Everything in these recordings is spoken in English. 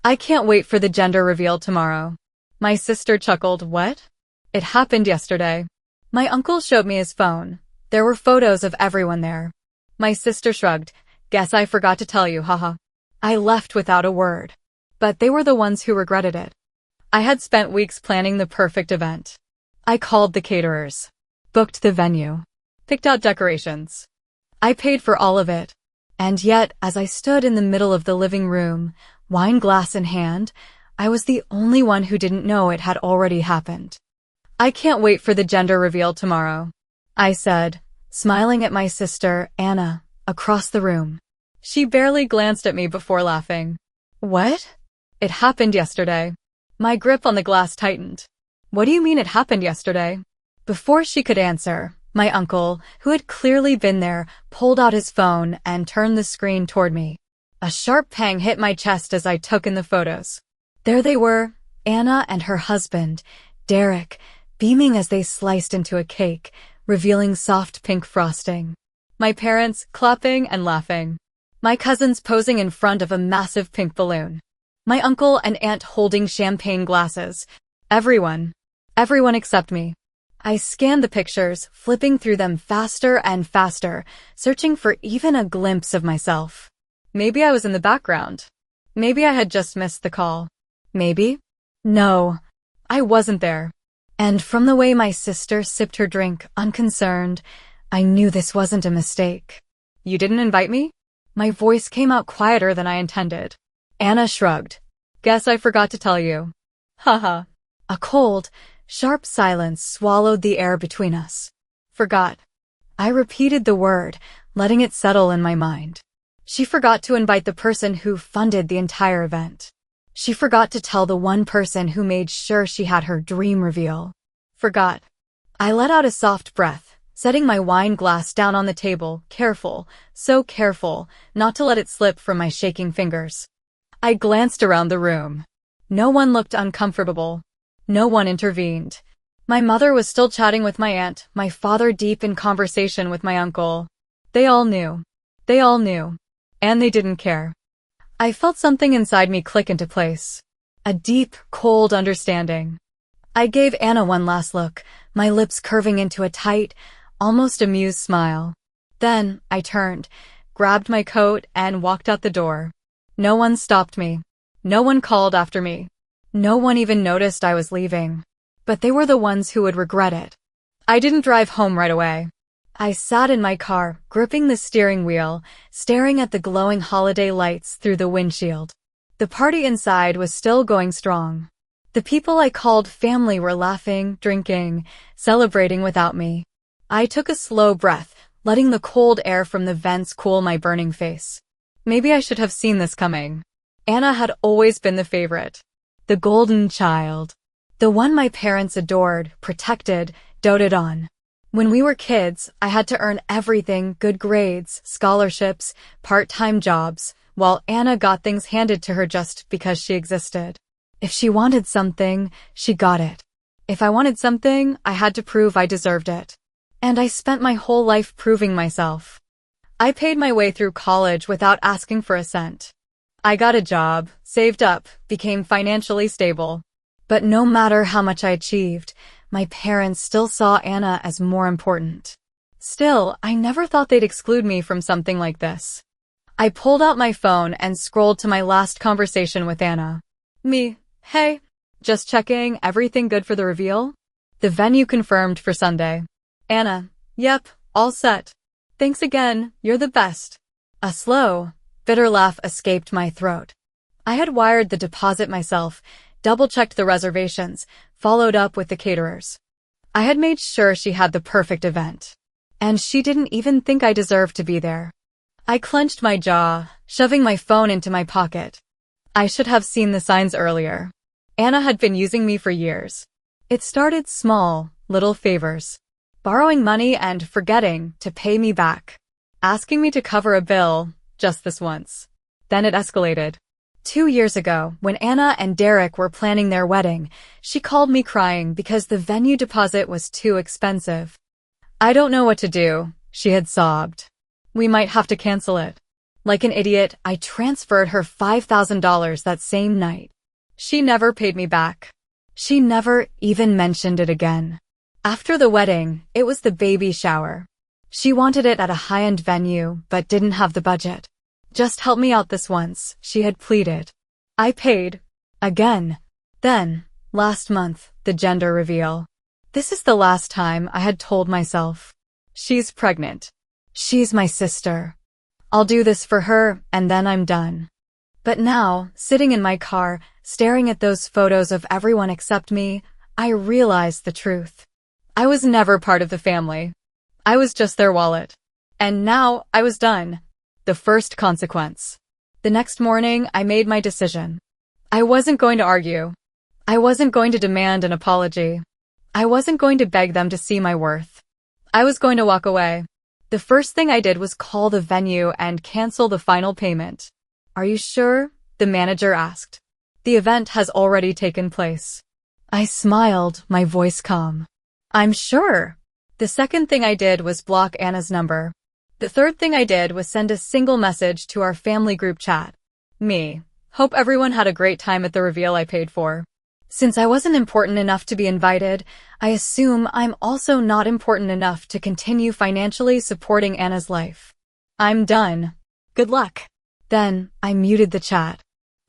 I can't wait for the gender reveal tomorrow. My sister chuckled, what? It happened yesterday. My uncle showed me his phone. There were photos of everyone there. My sister shrugged. Guess I forgot to tell you, haha. I left without a word. But they were the ones who regretted it. I had spent weeks planning the perfect event. I called the caterers, booked the venue, picked out decorations. I paid for all of it. And yet, as I stood in the middle of the living room, wine glass in hand, I was the only one who didn't know it had already happened. I can't wait for the gender reveal tomorrow, I said, smiling at my sister, Anna, across the room. She barely glanced at me before laughing. What? It happened yesterday. My grip on the glass tightened. What do you mean it happened yesterday? Before she could answer, my uncle, who had clearly been there, pulled out his phone and turned the screen toward me. A sharp pang hit my chest as I took in the photos. There they were, Anna and her husband, Derek, beaming as they sliced into a cake, revealing soft pink frosting. My parents clapping and laughing. My cousins posing in front of a massive pink balloon. My uncle and aunt holding champagne glasses. Everyone except me. I scanned the pictures, flipping through them faster and faster, searching for even a glimpse of myself. Maybe I was in the background. Maybe I had just missed the call. Maybe? No, I wasn't there. And from the way my sister sipped her drink, unconcerned, I knew this wasn't a mistake. You didn't invite me? My voice came out quieter than I intended. Anna shrugged. Guess I forgot to tell you. Haha. A cold, sharp silence swallowed the air between us. Forgot. I repeated the word, letting it settle in my mind. She forgot to invite the person who funded the entire event. She forgot to tell the one person who made sure she had her dream reveal. Forgot. I let out a soft breath, setting my wine glass down on the table, careful, so careful, not to let it slip from my shaking fingers. I glanced around the room. No one looked uncomfortable. No one intervened. My mother was still chatting with my aunt, my father deep in conversation with my uncle. They all knew. They all knew. And they didn't care. I felt something inside me click into place. A deep, cold understanding. I gave Anna one last look, my lips curving into a tight, almost amused smile. Then, I turned, grabbed my coat, and walked out the door. No one stopped me. No one called after me. No one even noticed I was leaving. But they were the ones who would regret it. I didn't drive home right away. I sat in my car, gripping the steering wheel, staring at the glowing holiday lights through the windshield. The party inside was still going strong. The people I called family were laughing, drinking, celebrating without me. I took a slow breath, letting the cold air from the vents cool my burning face. Maybe I should have seen this coming. Anna had always been the favorite. The golden child. The one my parents adored, protected, doted on. When we were kids, I had to earn everything, good grades, scholarships, part-time jobs, while Anna got things handed to her just because she existed. If she wanted something, she got it. If I wanted something, I had to prove I deserved it. And I spent my whole life proving myself. I paid my way through college without asking for a cent. I got a job, saved up, became financially stable. But no matter how much I achieved, my parents still saw Anna as more important. Still, I never thought they'd exclude me from something like this. I pulled out my phone and scrolled to my last conversation with Anna. Me, hey, just checking, everything good for the reveal? The venue confirmed for Sunday. Anna, yep, all set. Thanks again, you're the best. A slow, bitter laugh escaped my throat. I had wired the deposit myself, double-checked the reservations, followed up with the caterers. I had made sure she had the perfect event. And she didn't even think I deserved to be there. I clenched my jaw, shoving my phone into my pocket. I should have seen the signs earlier. Anna had been using me for years. It started small, little favors. Borrowing money and forgetting to pay me back. Asking me to cover a bill, just this once. Then it escalated. 2 years ago, when Anna and Derek were planning their wedding, she called me crying because the venue deposit was too expensive. I don't know what to do, she had sobbed. We might have to cancel it. Like an idiot, I transferred her $5,000 that same night. She never paid me back. She never even mentioned it again. After the wedding, it was the baby shower. She wanted it at a high-end venue, but didn't have the budget. Just help me out this once, she had pleaded. I paid. Again. Then, last month, the gender reveal. This is the last time I had told myself. She's pregnant. She's my sister. I'll do this for her, and then I'm done. But now, sitting in my car, staring at those photos of everyone except me, I realized the truth. I was never part of the family. I was just their wallet. And now, I was done. The first consequence. The next morning, I made my decision. I wasn't going to argue. I wasn't going to demand an apology. I wasn't going to beg them to see my worth. I was going to walk away. The first thing I did was call the venue and cancel the final payment. Are you sure? The manager asked. The event has already taken place. I smiled, my voice calm. I'm sure. The second thing I did was block Anna's number. The third thing I did was send a single message to our family group chat. Me. Hope everyone had a great time at the reveal I paid for. Since I wasn't important enough to be invited, I assume I'm also not important enough to continue financially supporting Anna's life. I'm done. Good luck. Then, I muted the chat.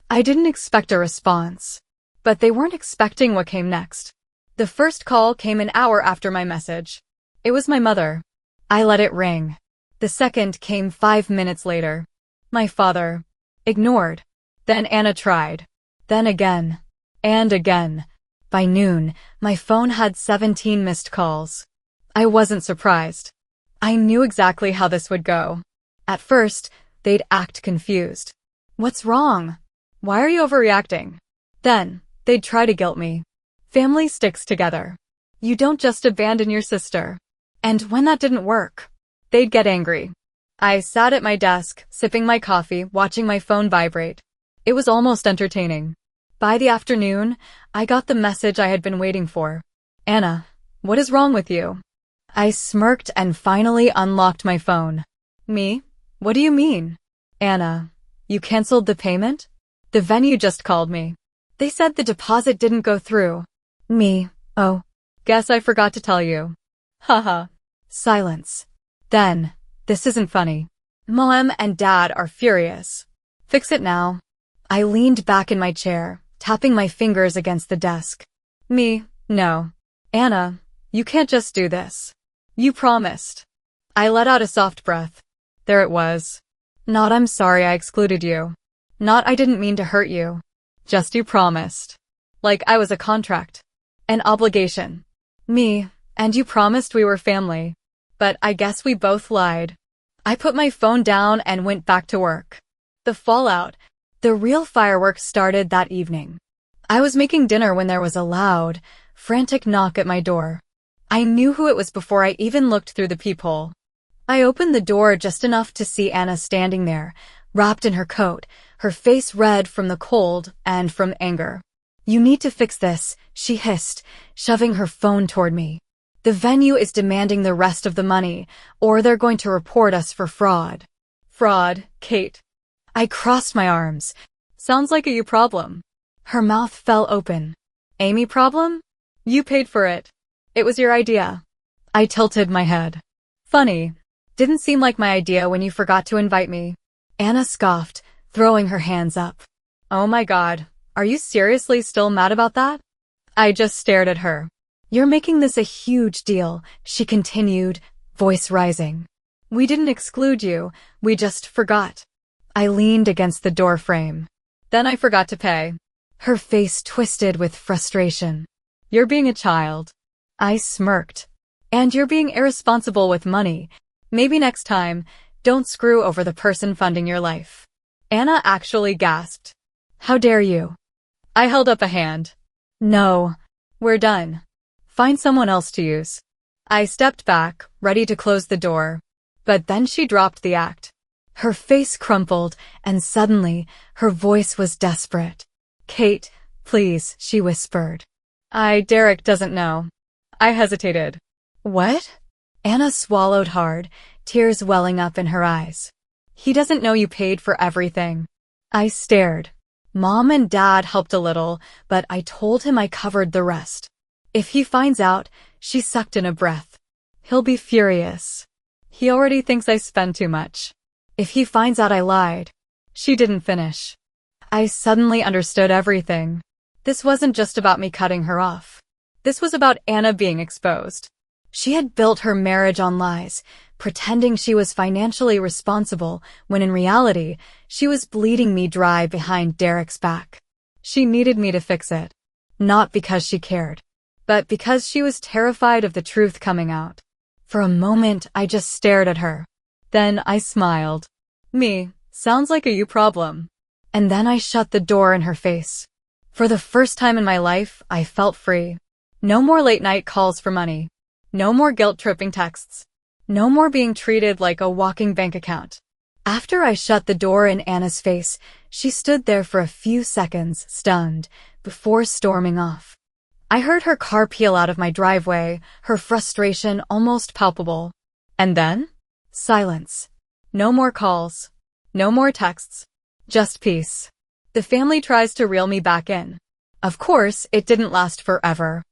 I didn't expect a response. But they weren't expecting what came next. The first call came an hour after my message. It was my mother. I let it ring. The second came 5 minutes later. My father. Ignored. Then Anna tried. Then again. And again. By noon, my phone had 17 missed calls. I wasn't surprised. I knew exactly how this would go. At first, they'd act confused. What's wrong? Why are you overreacting? Then, they'd try to guilt me. Family sticks together. You don't just abandon your sister. And when that didn't work, they'd get angry. I sat at my desk, sipping my coffee, watching my phone vibrate. It was almost entertaining. By the afternoon, I got the message I had been waiting for. Anna, what is wrong with you? I smirked and finally unlocked my phone. Me? What do you mean? Anna, you canceled the payment? The venue just called me. They said the deposit didn't go through. Me, oh. Guess I forgot to tell you. Haha. Silence. Then, this isn't funny. Mom and Dad are furious. Fix it now. I leaned back in my chair, tapping my fingers against the desk. Me, no. Anna, you can't just do this. You promised. I let out a soft breath. There it was. Not I'm sorry I excluded you. Not I didn't mean to hurt you. Just you promised. Like I was a contract. An obligation. Me, and you promised we were family. But I guess we both lied. I put my phone down and went back to work. The fallout. The real fireworks started that evening. I was making dinner when there was a loud, frantic knock at my door. I knew who it was before I even looked through the peephole. I opened the door just enough to see Anna standing there, wrapped in her coat, her face red from the cold and from anger. You need to fix this, she hissed, shoving her phone toward me. The venue is demanding the rest of the money, or they're going to report us for fraud. Fraud, Kate. I crossed my arms. Sounds like a you problem. Her mouth fell open. Amy problem? You paid for it. It was your idea. I tilted my head. Funny. Didn't seem like my idea when you forgot to invite me. Anna scoffed, throwing her hands up. Oh my God, are you seriously still mad about that? I just stared at her. You're making this a huge deal, she continued, voice rising. We didn't exclude you, we just forgot. I leaned against the door frame. Then I forgot to pay. Her face twisted with frustration. You're being a child. I smirked. And you're being irresponsible with money. Maybe next time, don't screw over the person funding your life. Anna actually gasped. How dare you? I held up a hand. No. We're done. Find someone else to use. I stepped back, ready to close the door. But then she dropped the act. Her face crumpled, and suddenly, her voice was desperate. Kate, please, she whispered. Derek doesn't know. I hesitated. What? Anna swallowed hard, tears welling up in her eyes. He doesn't know you paid for everything. I stared. Mom and Dad helped a little, but I told him I covered the rest. If he finds out, she sucked in a breath. He'll be furious. He already thinks I spend too much. If he finds out I lied. She didn't finish. I suddenly understood everything. This wasn't just about me cutting her off. This was about Anna being exposed. She had built her marriage on lies, pretending she was financially responsible, when in reality, she was bleeding me dry behind Derek's back. She needed me to fix it. Not because she cared, but because she was terrified of the truth coming out. For a moment, I just stared at her. Then I smiled. Me, sounds like a you problem. And then I shut the door in her face. For the first time in my life, I felt free. No more late-night calls for money. No more guilt-tripping texts. No more being treated like a walking bank account. After I shut the door in Anna's face, she stood there for a few seconds, stunned, before storming off. I heard her car peel out of my driveway, her frustration almost palpable. And then? Silence. No more calls. No more texts. Just peace. The family tries to reel me back in. Of course, it didn't last forever.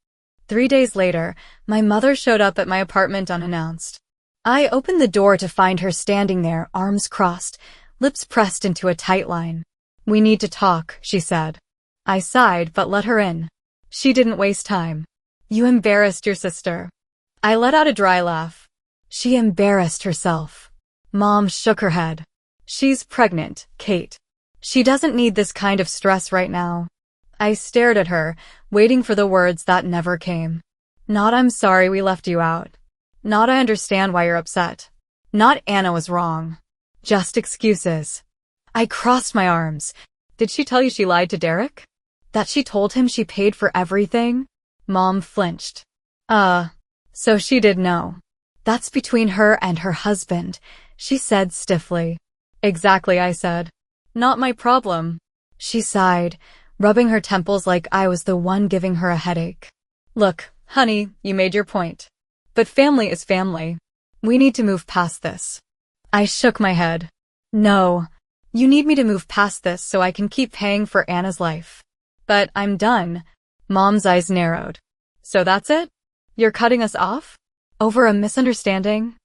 3 days later, my mother showed up at my apartment unannounced. I opened the door to find her standing there, arms crossed, lips pressed into a tight line. "We need to talk," she said. I sighed but let her in. She didn't waste time. "You embarrassed your sister." I let out a dry laugh. "She embarrassed herself." Mom shook her head. "She's pregnant, Kate. She doesn't need this kind of stress right now." I stared at her, waiting for the words that never came. Not "I'm sorry we left you out." Not "I understand why you're upset." Not "Anna was wrong." Just excuses. I crossed my arms. "Did she tell you she lied to Derek? That she told him she paid for everything?" Mom flinched. So she did know. "That's between her and her husband," she said stiffly. "Exactly," I said. "Not my problem." She sighed, rubbing her temples like I was the one giving her a headache. "Look, honey, you made your point. But family is family. We need to move past this." I shook my head. "No, you need me to move past this so I can keep paying for Anna's life." "But I'm done." Mom's eyes narrowed. "So that's it? You're cutting us off? Over a misunderstanding?"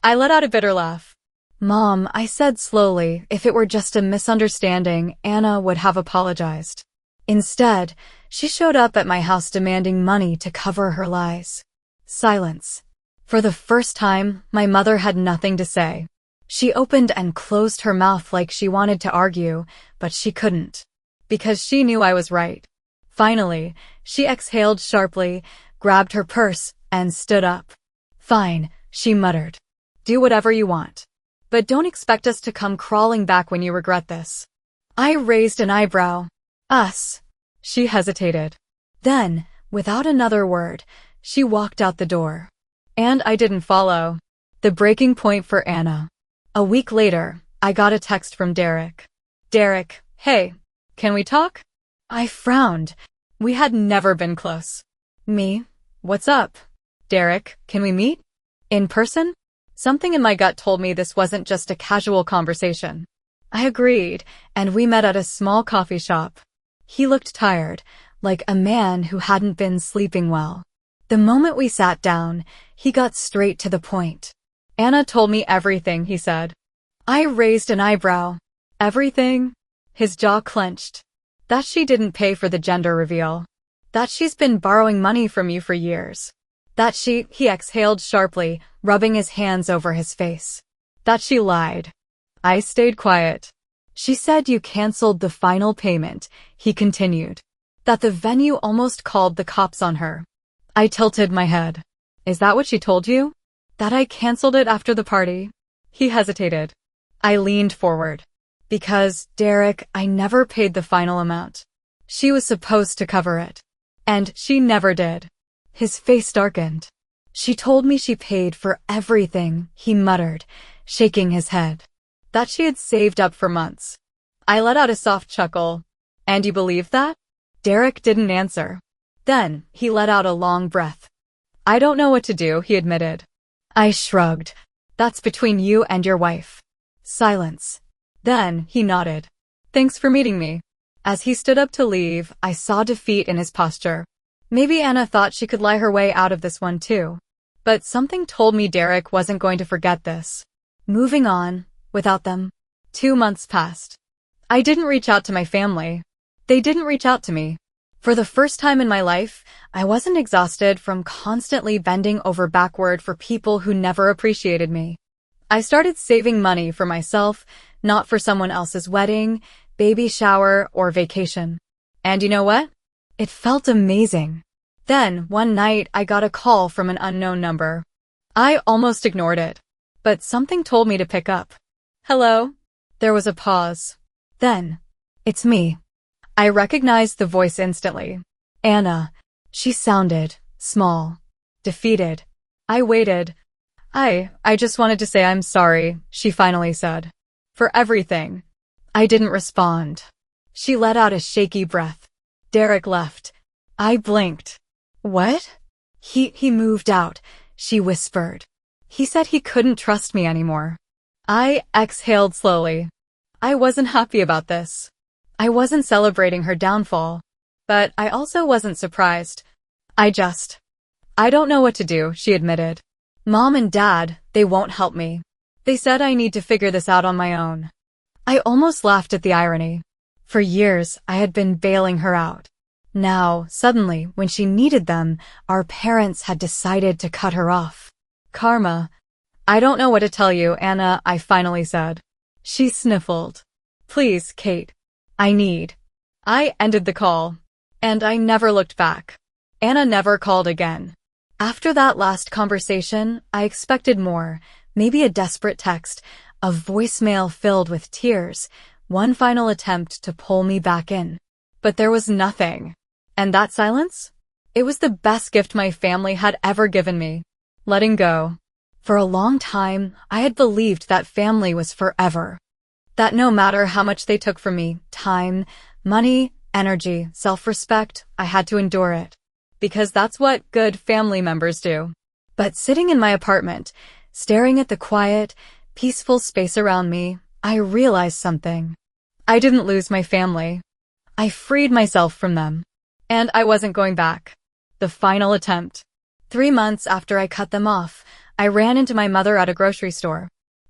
I let out a bitter laugh. "Mom," I said slowly, "if it were just a misunderstanding, Anna would have apologized. Instead, she showed up at my house demanding money to cover her lies." Silence. For the first time, my mother had nothing to say. She opened and closed her mouth like she wanted to argue, but she couldn't. Because she knew I was right. Finally, she exhaled sharply, grabbed her purse, and stood up. "Fine," she muttered. "Do whatever you want. But don't expect us to come crawling back when you regret this." I raised an eyebrow. "Us?" She hesitated. Then, without another word, she walked out the door. And I didn't follow. The breaking point for Anna. A week later, I got a text from Derek. "Derek, hey, can we talk?" I frowned. We had never been close. "Me? What's up?" "Derek, can we meet? In person?" Something in my gut told me this wasn't just a casual conversation. I agreed, and we met at a small coffee shop. He looked tired, like a man who hadn't been sleeping well. The moment we sat down, he got straight to the point. "Anna told me everything," he said. I raised an eyebrow. "Everything?" His jaw clenched. "That she didn't pay for the gender reveal. That she's been borrowing money from you for years. That he exhaled sharply, rubbing his hands over his face. "That she lied." I stayed quiet. "She said you canceled the final payment," he continued. "That the venue almost called the cops on her." I tilted my head. "Is that what she told you? That I canceled it after the party?" He hesitated. I leaned forward. "Because, Derek, I never paid the final amount. She was supposed to cover it. And she never did." His face darkened. "She told me she paid for everything," he muttered, shaking his head. "That she had saved up for months." I let out a soft chuckle. "And you believe that?" Derek didn't answer. Then, he let out a long breath. "I don't know what to do," he admitted. I shrugged. "That's between you and your wife." Silence. Then, he nodded. Thanks for meeting me. As he stood up to leave, I saw defeat in his posture. Maybe Anna thought she could lie her way out of this one too. But something told me Derek wasn't going to forget this. Moving on, without them. 2 months passed. I didn't reach out to my family. They didn't reach out to me. For the first time in my life, I wasn't exhausted from constantly bending over backward for people who never appreciated me. I started saving money for myself, not for someone else's wedding, baby shower, or vacation. And you know what? It felt amazing. Then, one night, I got a call from an unknown number. I almost ignored it. But something told me to pick up. Hello? There was a pause. Then, it's me. I recognized the voice instantly. Anna. She sounded small, defeated. I waited. I just wanted to say I'm sorry, she finally said. For everything. I didn't respond. She let out a shaky breath. Derek left. I blinked. What? He moved out, she whispered. He said he couldn't trust me anymore. I exhaled slowly. I wasn't happy about this. I wasn't celebrating her downfall. But I also wasn't surprised. I don't know what to do, she admitted. Mom and Dad, they won't help me. They said I need to figure this out on my own. I almost laughed at the irony. For years, I had been bailing her out. Now, suddenly, when she needed them, our parents had decided to cut her off. Karma. I don't know what to tell you, Anna, I finally said. She sniffled. Please, Kate. I ended the call. And I never looked back. Anna never called again. After that last conversation, I expected more, maybe a desperate text, a voicemail filled with tears, one final attempt to pull me back in. But there was nothing. And that silence? It was the best gift my family had ever given me. Letting go. For a long time, I had believed that family was forever. That no matter how much they took from me, time, money, energy, self-respect, I had to endure it. Because that's what good family members do. But sitting in my apartment, staring at the quiet, peaceful space around me, I realized something. I didn't lose my family. I freed myself from them. And I wasn't going back. The final attempt. 3 months after I cut them off, I ran into my mother at a grocery store.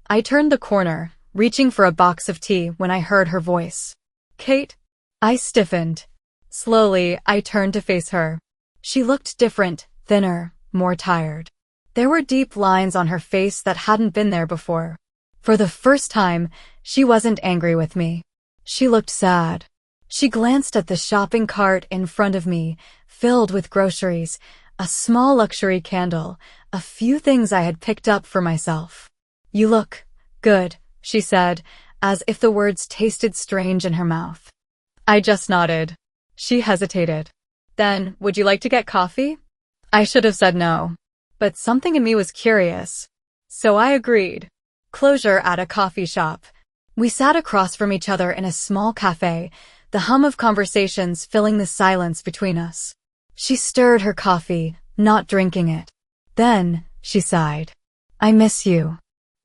I turned the corner, reaching for a box of tea when I heard her voice. Kate? I stiffened. Slowly, I turned to face her. She looked different, thinner, more tired. There were deep lines on her face that hadn't been there before. For the first time, she wasn't angry with me. She looked sad. She glanced at the shopping cart in front of me, filled with groceries, a small luxury candle, a few things I had picked up for myself. You look good, she said, as if the words tasted strange in her mouth. I just nodded. She hesitated. Then, would you like to get coffee? I should have said no. But something in me was curious. So I agreed. Closure at a coffee shop. We sat across from each other in a small cafe, the hum of conversations filling the silence between us. She stirred her coffee, not drinking it. Then, she sighed. I miss you.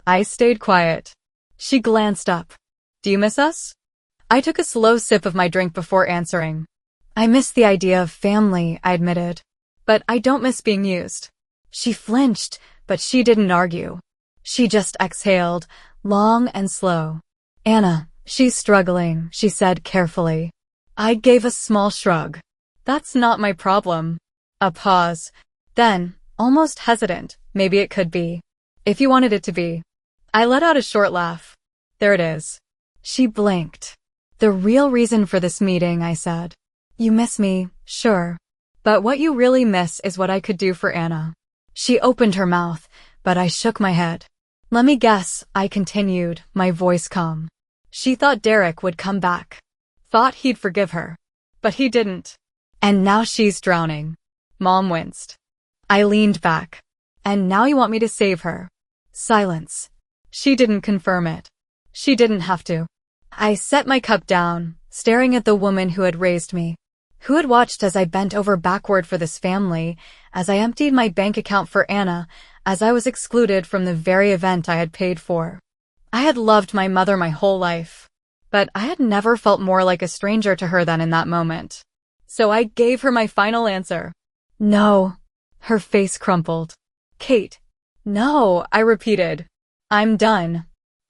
I stayed quiet. She glanced up. Do you miss us? I took a slow sip of my drink before answering. I miss the idea of family, I admitted. But I don't miss being used. She flinched, but she didn't argue. She just exhaled, long and slow. Anna, she's struggling, she said carefully. I gave a small shrug. That's not my problem. A pause. Then, almost hesitant, maybe it could be. If you wanted it to be. I let out a short laugh. There it is. She blinked. The real reason for this meeting, I said. You miss me, sure. But what you really miss is what I could do for Anna. She opened her mouth, but I shook my head. Let me guess, I continued, my voice calm. She thought Derek would come back. Thought he'd forgive her. But he didn't. And now she's drowning. Mom winced. I leaned back. And now you want me to save her. Silence. She didn't confirm it. She didn't have to. I set my cup down, staring at the woman who had raised me, who had watched as I bent over backward for this family, as I emptied my bank account for Anna, as I was excluded from the very event I had paid for. I had loved my mother my whole life, but I had never felt more like a stranger to her than in that moment. So I gave her my final answer. No. Her face crumpled. Kate. No, I repeated. I'm done.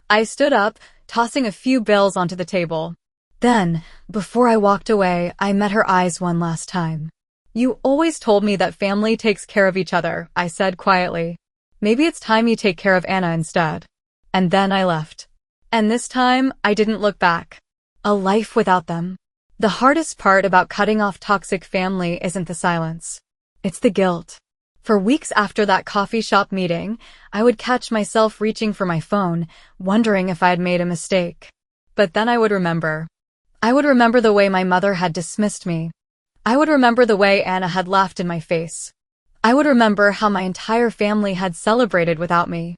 I stood up, tossing a few bills onto the table. Then, before I walked away, I met her eyes one last time. You always told me that family takes care of each other, I said quietly. Maybe it's time you take care of Anna instead. And then I left. And this time, I didn't look back. A life without them. The hardest part about cutting off toxic family isn't the silence. It's the guilt. For weeks after that coffee shop meeting, I would catch myself reaching for my phone, wondering if I had made a mistake. But then I would remember. I would remember the way my mother had dismissed me. I would remember the way Anna had laughed in my face. I would remember how my entire family had celebrated without me.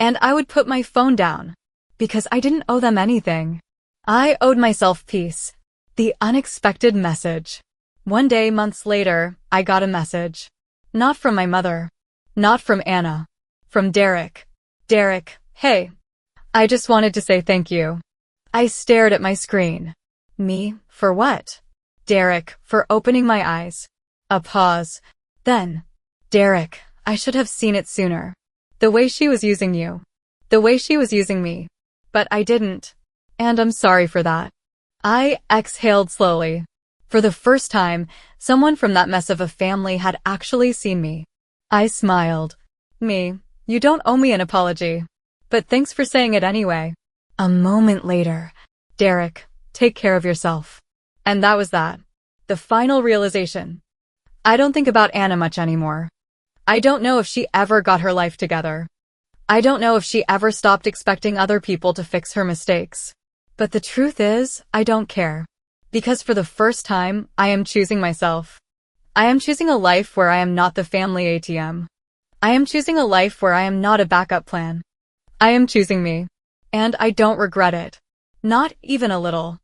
And I would put my phone down. Because I didn't owe them anything. I owed myself peace. The unexpected message. One day, months later, I got a message. Not from my mother. Not from Anna. From Derek. Derek, hey. I just wanted to say thank you. I stared at my screen. Me, for what? Derek, for opening my eyes. A pause. Then, Derek, I should have seen it sooner. The way she was using you. The way she was using me. But I didn't. And I'm sorry for that. I exhaled slowly. For the first time, someone from that mess of a family had actually seen me. I smiled. Me, you don't owe me an apology. But thanks for saying it anyway. A moment later, Derek, take care of yourself. And that was that. The final realization. I don't think about Anna much anymore. I don't know if she ever got her life together. I don't know if she ever stopped expecting other people to fix her mistakes. But the truth is, I don't care. Because for the first time, I am choosing myself. I am choosing a life where I am not the family ATM. I am choosing a life where I am not a backup plan. I am choosing me. And I don't regret it. Not even a little.